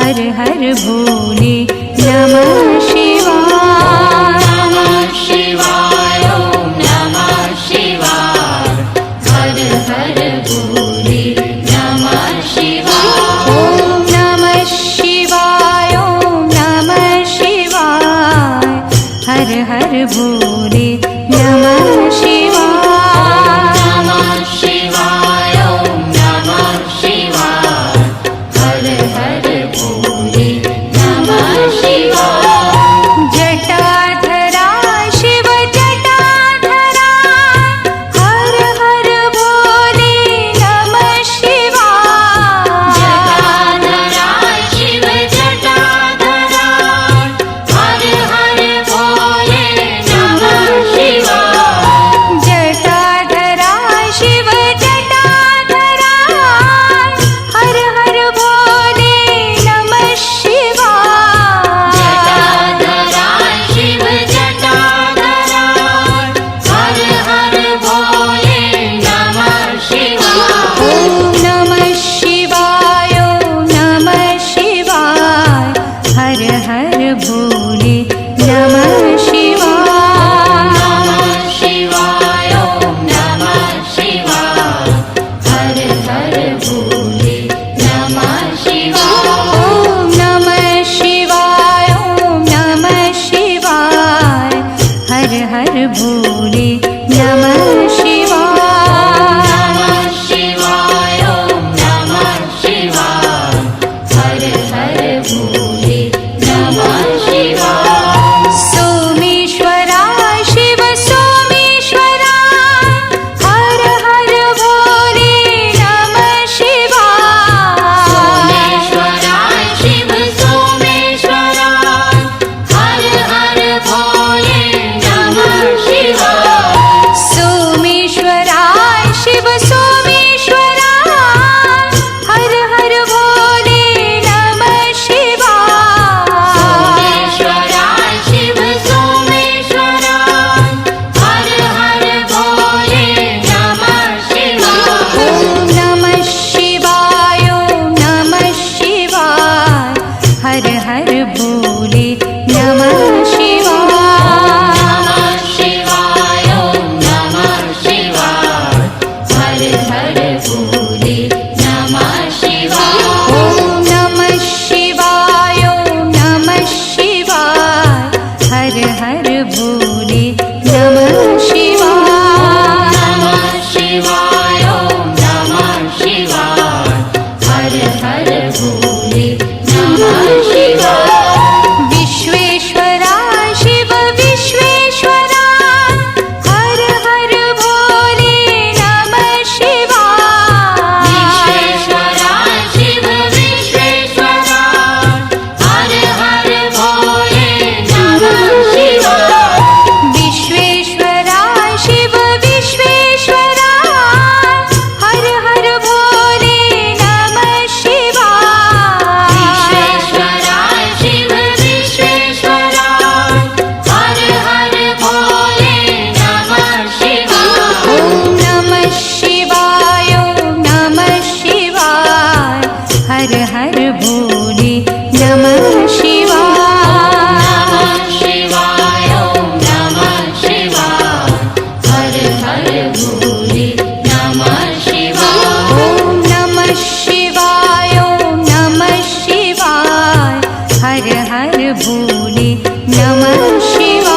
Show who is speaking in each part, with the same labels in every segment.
Speaker 1: हर हर भोले नमः शिवाय।
Speaker 2: नमः शिवाय ॐ नमः शिवाय हर हर भोले नमः शिवाय।
Speaker 1: ॐ नमः शिवाय ॐ नमः शिवाय हर हर भोले नमः शिवाय।
Speaker 2: नमः शिवाय ॐ नमः शिवाय हर हर भोले नमः शिवाय।
Speaker 1: जटाधरा शिव जटाधरा हर हर भोले नमः शिवाय।
Speaker 2: जटाधरा शिव जटाधरा हर हर भोले नमः शिवाय।
Speaker 1: जटाधरा शिव जटाधरा हर हर भोले नमः शिवाय।
Speaker 2: जटाधरा शिव जटाधरा हर हर भोले नमः शिवाय।
Speaker 1: ॐ नमः शिवाय ॐ नमः शिवाय हर हर भोले नमः शिवाय।
Speaker 2: नमः शिवाय ॐ नमः शिवाय हर हर भोले नमः शिवाय।
Speaker 1: ॐ नमः शिवाय ॐ नमः शिवाय हर हर भोले नमः शिवाय।
Speaker 2: नमः शिवाय ॐ नमः शिवाय हर हर भोले नमः शिवाय।
Speaker 1: सोमेश्वरा शिव सोमेश्वरा हर हर भोले नमः शिवाय।
Speaker 2: सोमेश्वरा शिव सोमेश्वरा हर हर भोले नमः शिवाय।
Speaker 1: सोमेश्वरा शिव सोमेश्वरा हर हर भोले नमः शिवाय।
Speaker 2: सोमेश्वरा शिव सोमेश्वरा हर हर भोले नमः शिवाय।
Speaker 1: ॐ नमः शिवाय ॐ नमः शिवाय हर हर भोले नमः शिवाय।
Speaker 2: नमः शिवाय ॐ नमः शिवाय हर हर भोले नमः शिवाय।
Speaker 1: ॐ नमः शिवाय ॐ नमः शिवाय हर हर भोले नमः शिवाय।
Speaker 2: नमः शिवाय ॐ नमः शिवाय हर हर भोले नमः शिवाय।
Speaker 1: विश्वेश्वरा शिव विश्वेश्वरा हर हर भोले नमः शिवाय।
Speaker 2: विश्वेश्वरा शिव विश्वेश्वरा हर हर भोले नमः शिवाय।
Speaker 1: विश्वेश्वरा शिव विश्वेश्वरा हर हर भोले नमः शिवाय।
Speaker 2: विश्वेश्वरा शिव विश्वेश्वरा हर हर भोले नमः शिवाय।
Speaker 1: ॐ नमः शिवाय ॐ नमः शिवाय हर हर भोले नमः शिवाय।
Speaker 2: नमः शिवाय ॐ नमः शिवाय हर हर भोले नमः शिवाय।
Speaker 1: ॐ नमः शिवाय ॐ नमः शिवाय हर हर भोले नमः शिवाय।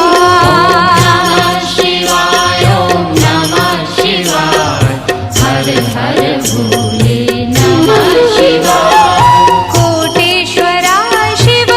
Speaker 2: नमः शिवाय ॐ नमः शिवाय हर हर भोले नमः शिवाय।
Speaker 1: कोटेश्वरा शिव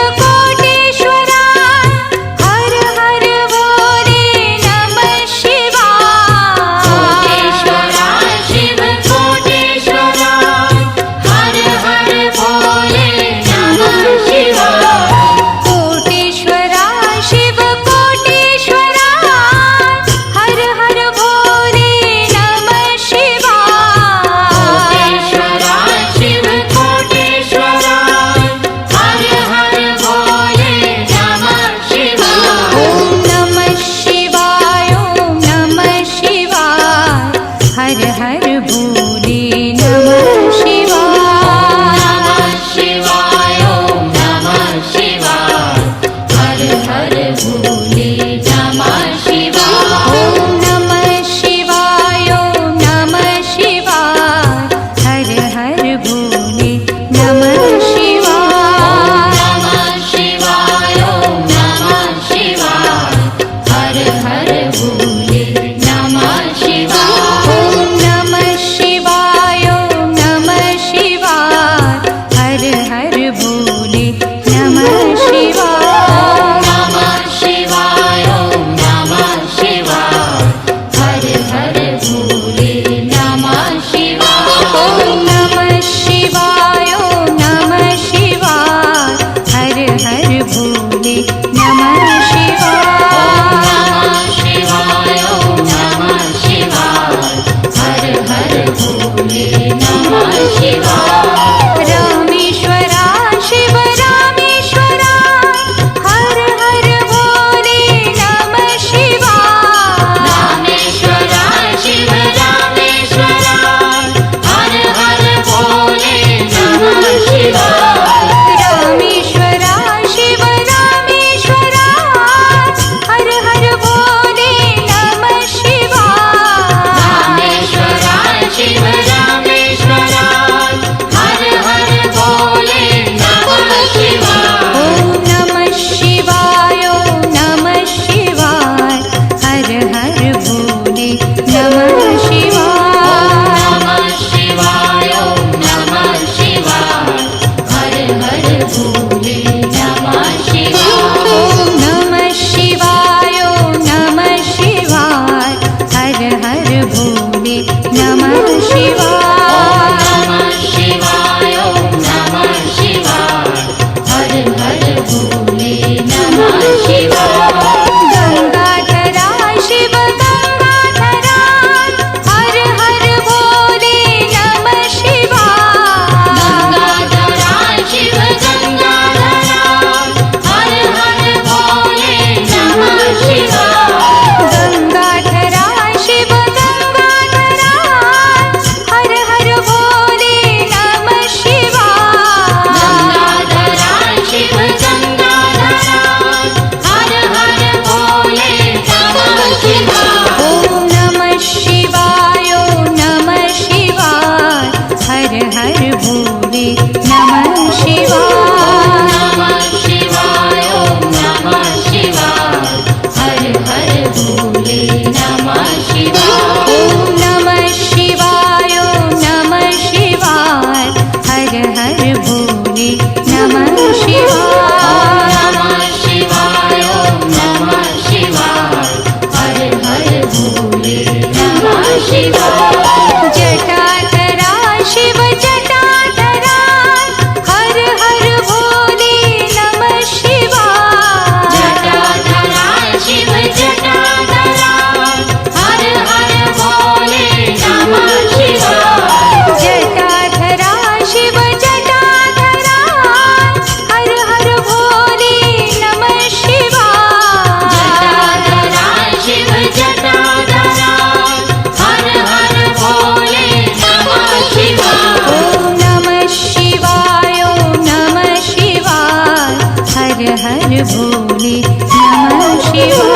Speaker 1: भोले नमः शिवाय।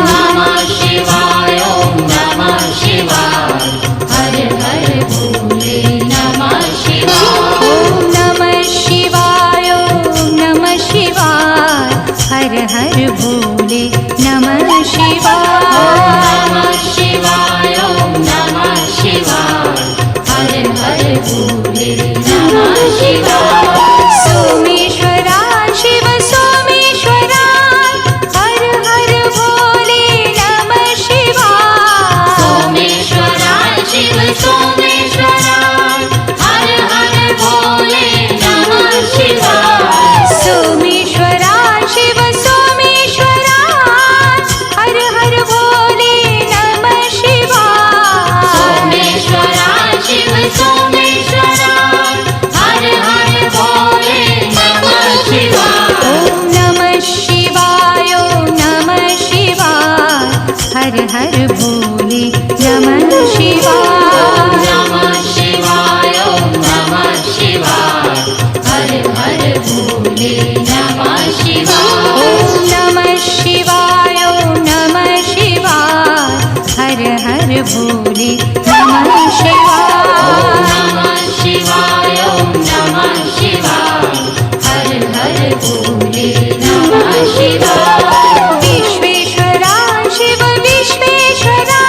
Speaker 2: नमः शिवाय ओम नमः शिवाय हर हर भोले नमः शिवाय।
Speaker 1: ओम नमः शिवाय ओम नमः शिवाय हर हर भोले नमः शिवाय।
Speaker 2: नमः शिवाय ओम नमः शिवाय हर हर भोले नमः शिवाय।
Speaker 1: सोमेश्वरा शिव सोमेश्वरा हर हर भोले नमः शिवाय।
Speaker 2: सोमेश्वरा शिव सोमेश्वरा हर हर भोले नमः शिवाय।
Speaker 1: सोमेश्वरा शिव सोमेश्वरा हर हर भोले नमः शिवाय।
Speaker 2: सोमेश्वरा शिव सोमेश्वरा हर हर भोले नमः शिवाय।
Speaker 1: ओम नमः शिवाय ओम नमः शिवाय हर हर भोले नमः शिवाय।
Speaker 2: नमः शिवाय ओम नमः शिवाय हर हर भोले नमः शिवाय।
Speaker 1: ओम नमः शिवाय ओम नमः शिवाय हर हर भोले नमः शिवाय।
Speaker 2: नमः शिवाय ओम नमः शिवाय हर हर भोले नमः शिवाय।
Speaker 1: विश्वेश्वरा शिव विश्वेश्वरा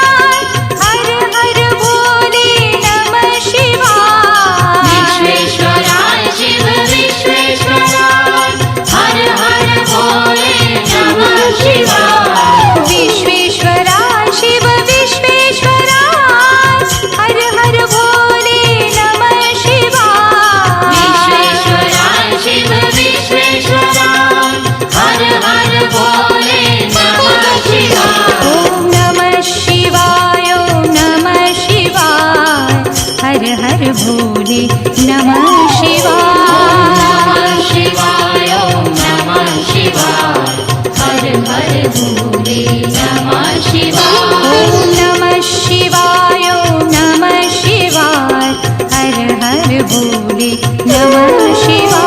Speaker 1: हर हर भोले नमः शिवाय।
Speaker 2: विश्वेश्वरा शिव विश्वेश्वरा हर हर भोले नमः शिवाय।
Speaker 1: विश्वेश्वरा शिव विश्वेश्वरा हर हर भोले नमः शिवाय।
Speaker 2: विश्वेश्वरा शिव विश्वेश्वरा हर हर भोले नमः शिवाय।
Speaker 1: ओम नमः शिवाय ओम नमः शिवाय हर हर भोले नमः शिवाय।
Speaker 2: नमः शिवाय ओम नमः शिवाय हर हर भोले नमः शिवाय।
Speaker 1: ओम नमः शिवाय ओम नमः शिवाय हर हर भोले नमः शिवाय।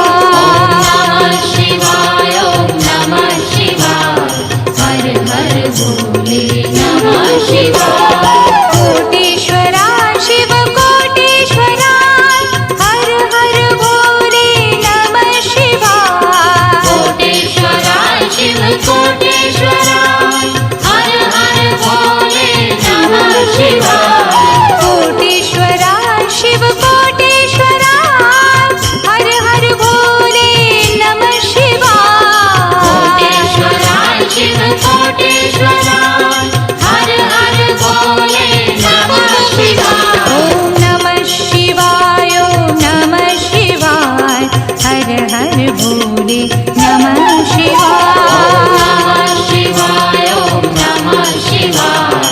Speaker 2: नमः शिवाय ओम नमः शिवाय हर हर भोले नमः शिवाय।
Speaker 1: कोटेश्वरा शिव कोटेश्वरा हर हर भोले नमः शिवाय।
Speaker 2: कोटेश्वरा शिव कोटेश्वरा हर हर भोले नमः शिवाय।
Speaker 1: कोटेश्वरा शिव कोटेश्वरा हर हर भोले नमः शिवाय।
Speaker 2: कोटेश्वरा शिव कोटेश्वरा हर हर भोले नमः शिवाय।
Speaker 1: ओम नमः शिवाय ओम नमः शिवाय हर हर भोले नमः शिवाय।
Speaker 2: नमः शिवाय ओम नमः शिवाय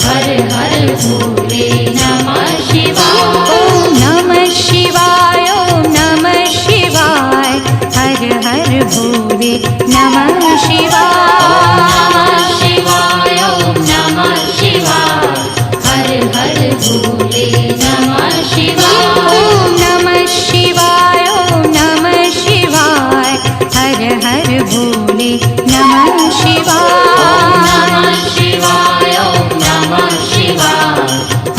Speaker 2: हर हर भोले नमः शिवाय।
Speaker 1: ओम नमः शिवाय ओम नमः शिवाय हर हर भोले नमः शिवाय।
Speaker 2: नमः शिवाय ओम नमः शिवाय हर हर भोले नमः शिवाय।
Speaker 1: ओम नमः शिवाय ओम नमः शिवाय हर हर भोले नमः शिवाय।
Speaker 2: नमः शिवाय ओम नमः शिवाय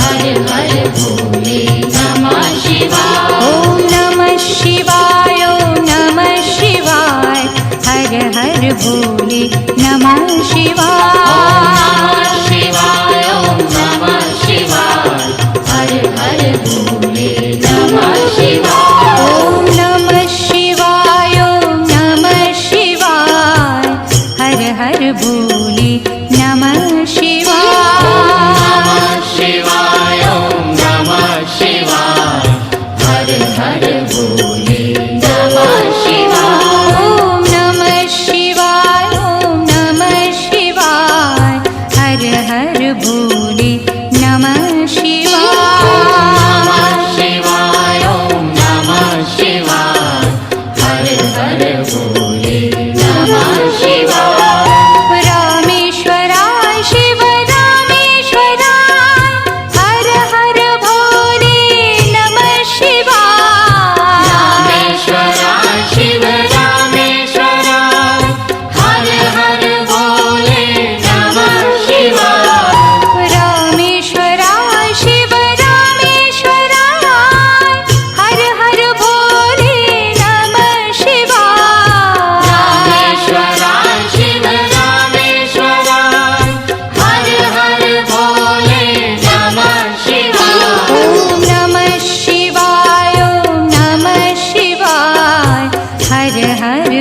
Speaker 2: हर हर भोले नमः शिवाय।
Speaker 1: ओम नमः शिवाय ओम नमः शिवाय हर हर भोले नमः शिवाय।
Speaker 2: नमः शिवाय ओम नमः शिवाय हर हर भोले नमः शिवाय।
Speaker 1: ओम नमः शिवाय ओम नमः शिवाय हर हर भोले नमः शिवाय।
Speaker 2: नमः शिवाय ओम नमः शिवाय हर हर भोले नमः शिवाय।
Speaker 1: ओम नमः शिवाय ओम नमः शिवाय हर हर भोले नमः शिवाय।
Speaker 2: नमः शिवाय ओम नमः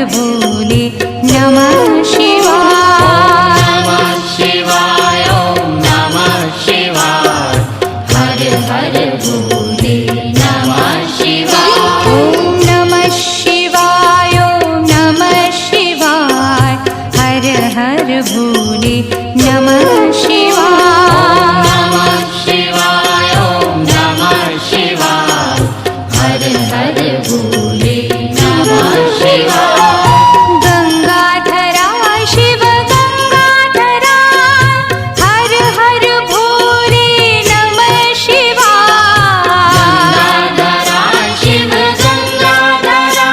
Speaker 1: भोले नमः शिवाय।
Speaker 2: नमः शिवाय ॐ नमः शिवाय हर हर भोले नमः शिवाय।
Speaker 1: ॐ नमः शिवाय ॐ नमः शिवाय हर हर भोले नमः शिवाय।
Speaker 2: नमः शिवाय ॐ नमः शिवाय हर हर भोले नमः शिवाय।
Speaker 1: गंगाधरा शिव गंगाधरा हर हर भोले नमः शिवाय।
Speaker 2: गंगाधरा शिव गंगाधरा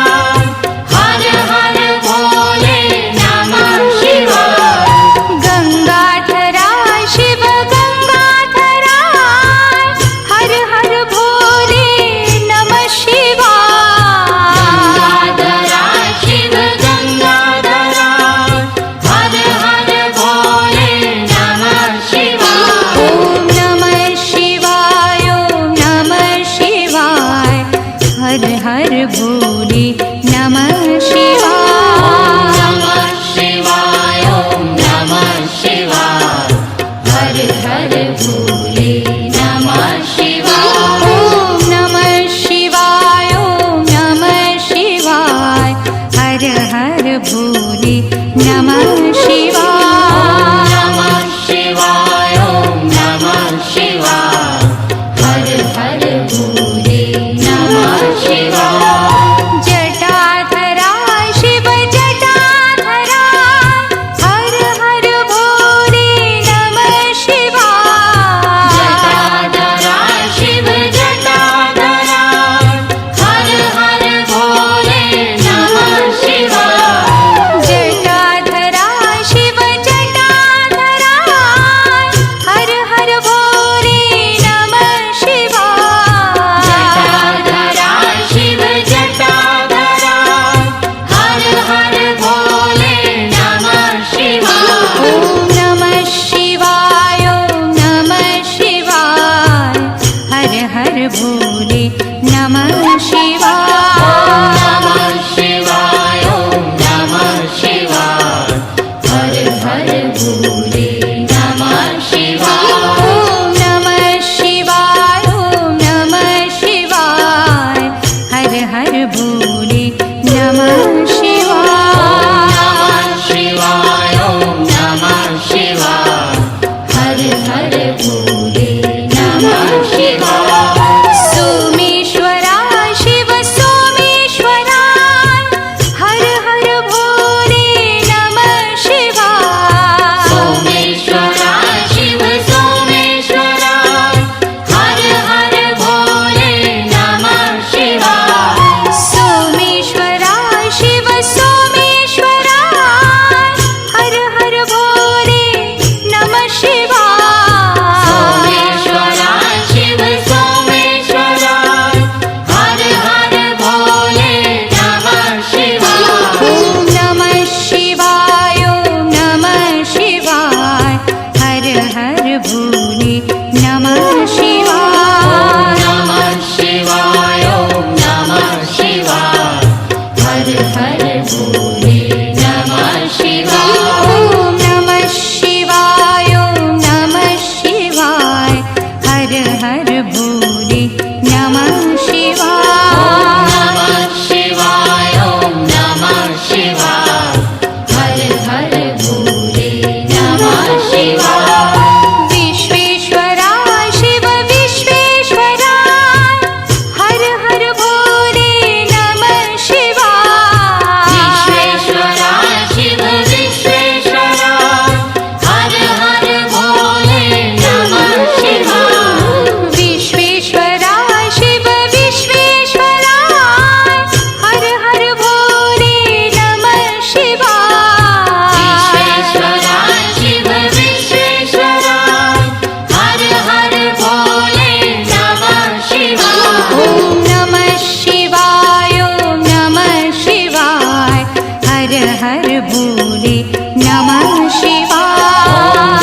Speaker 2: हर हर भोले नमः शिवाय।
Speaker 1: गंगाधरा शिव गंगाधरा हर हर भोले नमः शिवाय।
Speaker 2: गंगाधरा शिव गंगाधरा हर हर भोले नमः शिवाय।
Speaker 1: ॐ नमः शिवाय ॐ नमः शिवाय हर हर भोले नमः शिवाय।
Speaker 2: नमः शिवाय ॐ नमः शिवाय हर हर भोले नमः शिवाय।
Speaker 1: ॐ नमः शिवाय ॐ नमः शिवाय हर हर भोले नमः शिवाय।
Speaker 2: नमः शिवाय ॐ नमः शिवाय हर हर भोले नमः शिवाय।
Speaker 1: जटाधरा शिव जटाधरा हर हर भोले नमः शिवाय।
Speaker 2: जटाधरा शिव जटाधरा हर हर भोले नमः शिवाय।
Speaker 1: जटाधरा शिव जटाधरा हर हर भोले नमः शिवाय।
Speaker 2: जटाधरा शिव जटाधरा हर हर भोले नमः शिवाय।
Speaker 1: ॐ नमः शिवाय ॐ नमः शिवाय हर हर भोले नमः शिवाय।
Speaker 2: नमः शिवाय ॐ नमः शिवाय हर हर भोले नमः शिवाय।
Speaker 1: ॐ नमः शिवाय ॐ नमः शिवाय हर हर भोले नमः शिवाय।
Speaker 2: नमः शिवाय ॐ नमः शिवाय हर हर भोले नमः शिवाय।
Speaker 1: सोमेश्वरा शिव सोमेश्वरा हर हर भोले नमः शिवाय।
Speaker 2: सोमेश्वरा शिव सोमेश्वरा हर हर भोले नमः शिवाय।
Speaker 1: सोमेश्वरा शिव सोमेश्वरा हर हर भोले नमः शिवाय।
Speaker 2: सोमेश्वरा शिव सोमेश्वरा हर हर भोले नमः शिवाय।
Speaker 1: ॐ नमः शिवाय ॐ नमः शिवाय हर हर भोले नमः शिवाय।
Speaker 2: नमः शिवाय ॐ नमः शिवाय हर हर भोले नमः शिवाय।
Speaker 1: ॐ नमः शिवाय ॐ नमः शिवाय हर हर भोले नमः शिवाय।
Speaker 2: नमः शिवाय ॐ नमः शिवाय हर हर भोले नमः शिवाय।
Speaker 1: विश्वेश्वरा शिव विश्वेश्वरा हर हर भोले नमः शिवाय।
Speaker 2: विश्वेश्वरा शिव विश्वेश्वरा हर हर भोले नमः शिवाय।
Speaker 1: विश्वेश्वरा शिव विश्वेश्वरा हर हर भोले नमः शिवाय।
Speaker 2: विश्वेश्वरा शिव विश्वेश्वरा हर हर भोले नमः शिवाय।
Speaker 1: ॐ नमः शिवाय ॐ नमः शिवाय हर हर भोले नमः शिवाय।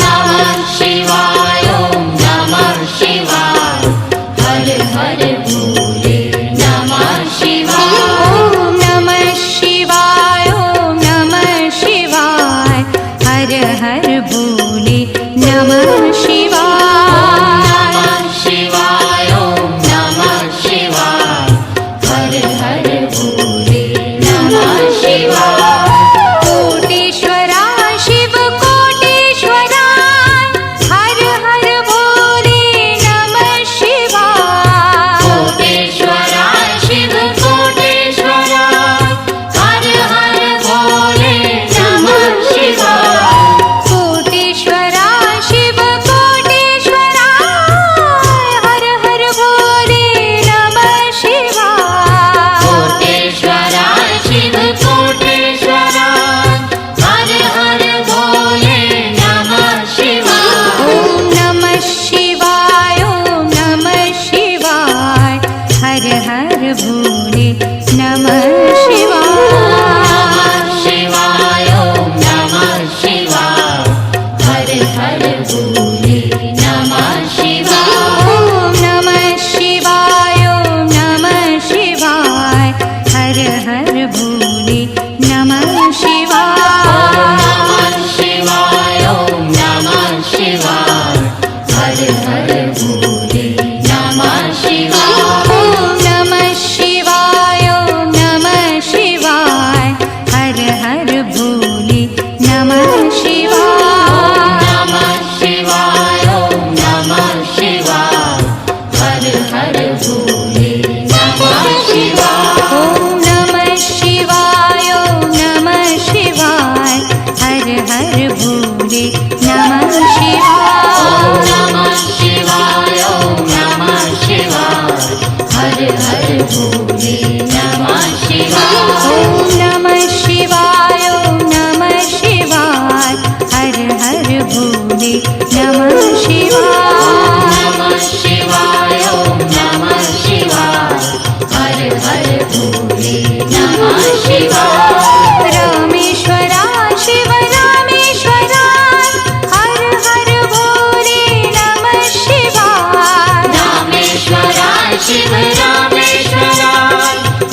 Speaker 2: नमः शिवाय ॐ नमः शिवाय हर हर भोले नमः शिवाय।
Speaker 1: ॐ नमः शिवाय ॐ भोले नमः शिवाय।
Speaker 2: नमः शिवाय ओम नमः शिवाय हर हर भोले नमः शिवाय।
Speaker 1: ॐ नमः शिवाय ॐ नमः शिवाय हर हर भोले नमः शिवाय।
Speaker 2: ओम नमः शिवाय ओम नमः शिवाय हर हर भोले नमः शिवाय।
Speaker 1: ॐ नमः शिवाय ॐ नमः शिवाय हर हर भोले नमः शिवाय।
Speaker 2: नमः शिवाय ओम नमः शिवाय हर हर भोले नमः शिवाय।
Speaker 1: रामेश्वरा शिव रामेश्वरा हर हर भोले नमः शिवाय।
Speaker 2: रामेश्वरा शिव रामेश्वरा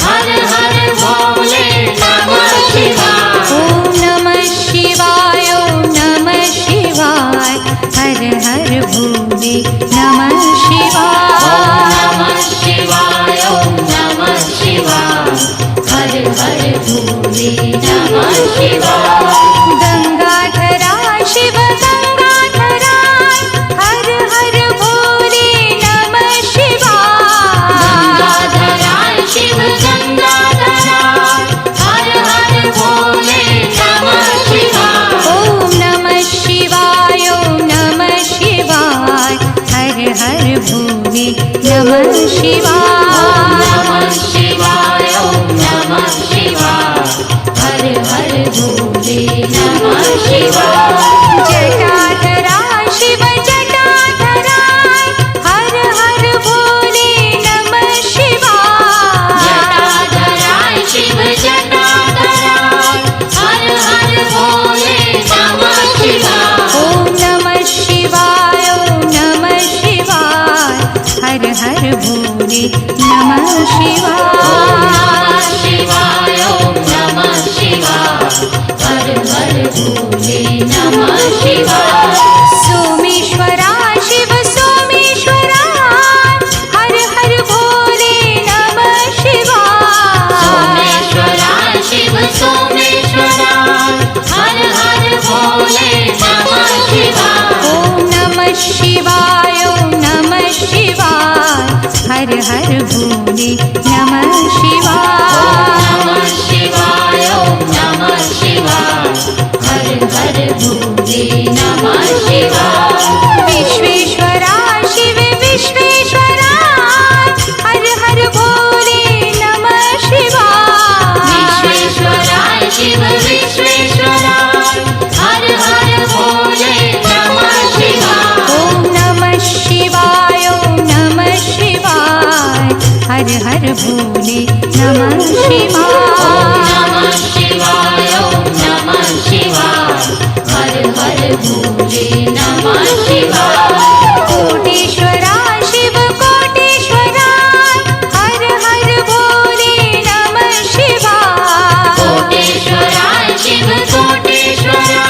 Speaker 2: हर हर भोले नमः शिवाय।
Speaker 1: ॐ नमः शिवाय ॐ नमः शिवाय हर हर भोले नमः शिवाय।
Speaker 2: नमः शिवाय ओम नमः शिवाय हर हर भोले नमः शिवाय।
Speaker 1: गंगाधरा शिव गंगाधरा हर हर भोले नमः शिवाय।
Speaker 2: गंगाधरा शिव गंगाधरा हर हर भोले नमः शिवाय।
Speaker 1: ॐ नमः शिवाय ॐ नमः शिवाय हर हर भोले नमः शिवाय।
Speaker 2: नमः शिवाय ओम नमः शिवाय हर हर भोले नमः शिवाय।
Speaker 1: जटाधरा शिव जटाधरा हर हर भोले नमः शिवाय।
Speaker 2: जटाधरा शिव जटाधरा हर हर भोले नमः शिवाय।
Speaker 1: ॐ नमः शिवाय ॐ नमः शिवाय हर हर भोले नमः शिवाय।
Speaker 2: नमः शिवाय ओम नमः शिवाय हर हर भोले नमः शिवाय।
Speaker 1: सोमेश्वरा शिव सोमेश्वरा हर हर भोले नमः शिवाय।
Speaker 2: सोमेश्वरा शिव सोमेश्वरा हर हर भोले नमः शिवाय।
Speaker 1: ॐ नमः शिवाय ॐ नमः शिवाय हर हर भोले नमः शिवाय।
Speaker 2: नमः शिवाय ओम नमः शिवाय हर हर भोले नमः शिवाय।
Speaker 1: विश्वेश्वरा शिव विश्वेश्वरा हर हर भोले नमः शिवाय।
Speaker 2: विश्वेश्वरा शिव विश्वेश्वरा हर हर भोले नमः शिवाय।
Speaker 1: ॐ नमः शिवाय ॐ नमः शिवाय हर हर भोले नमः शिवाय।
Speaker 2: नमः शिवाय ओम नमः शिवाय हर हर भोले नमः शिवाय।
Speaker 1: कोटेश्वरा शिव कोटेश्वरा हर हर भोले नमः शिवाय।
Speaker 2: कोटेश्वरा शिव कोटेश्वरा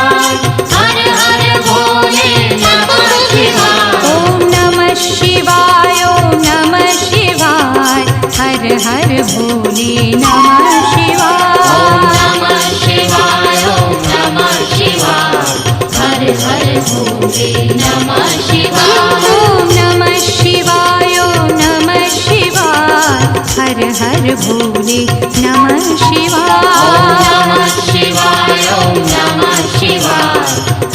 Speaker 2: हर हर भोले नमः शिवाय।
Speaker 1: ॐ नमः शिवाय ॐ नमः शिवाय हर हर भोले नमः शिवाय।
Speaker 2: नमः शिवाय ओम नमः शिवाय हर हर भोले नमः शिवाय।
Speaker 1: ॐ नमः शिवाय ॐ नमः शिवाय हर हर भोले नमः शिवाय।
Speaker 2: नमः शिवाय ओम नमः शिवाय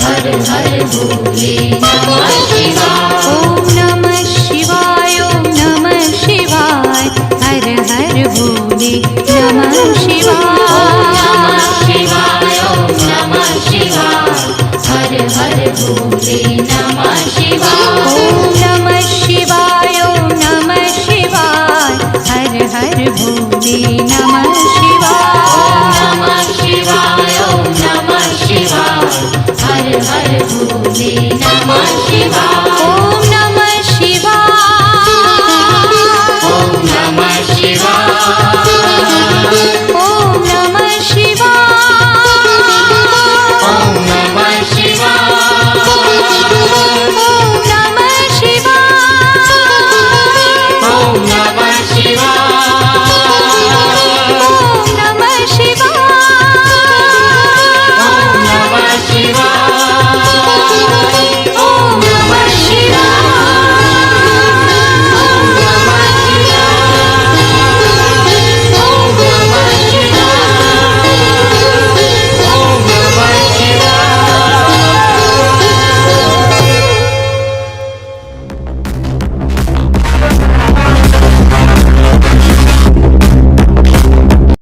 Speaker 2: हर हर भोले नमः शिवाय।
Speaker 1: ॐ नमः शिवाय ॐ नमः शिवाय हर हर भोले नमः शिवाय।
Speaker 2: नमः शिवाय ओम नमः शिवाय हर हर भोले नमः शिवाय।
Speaker 1: ॐ नमः शिवाय ॐ नमः शिवाय हर हर भोले नमः शिवाय।
Speaker 2: नमः शिवाय ओम नमः शिवाय हर हर भोले नमः शिवाय।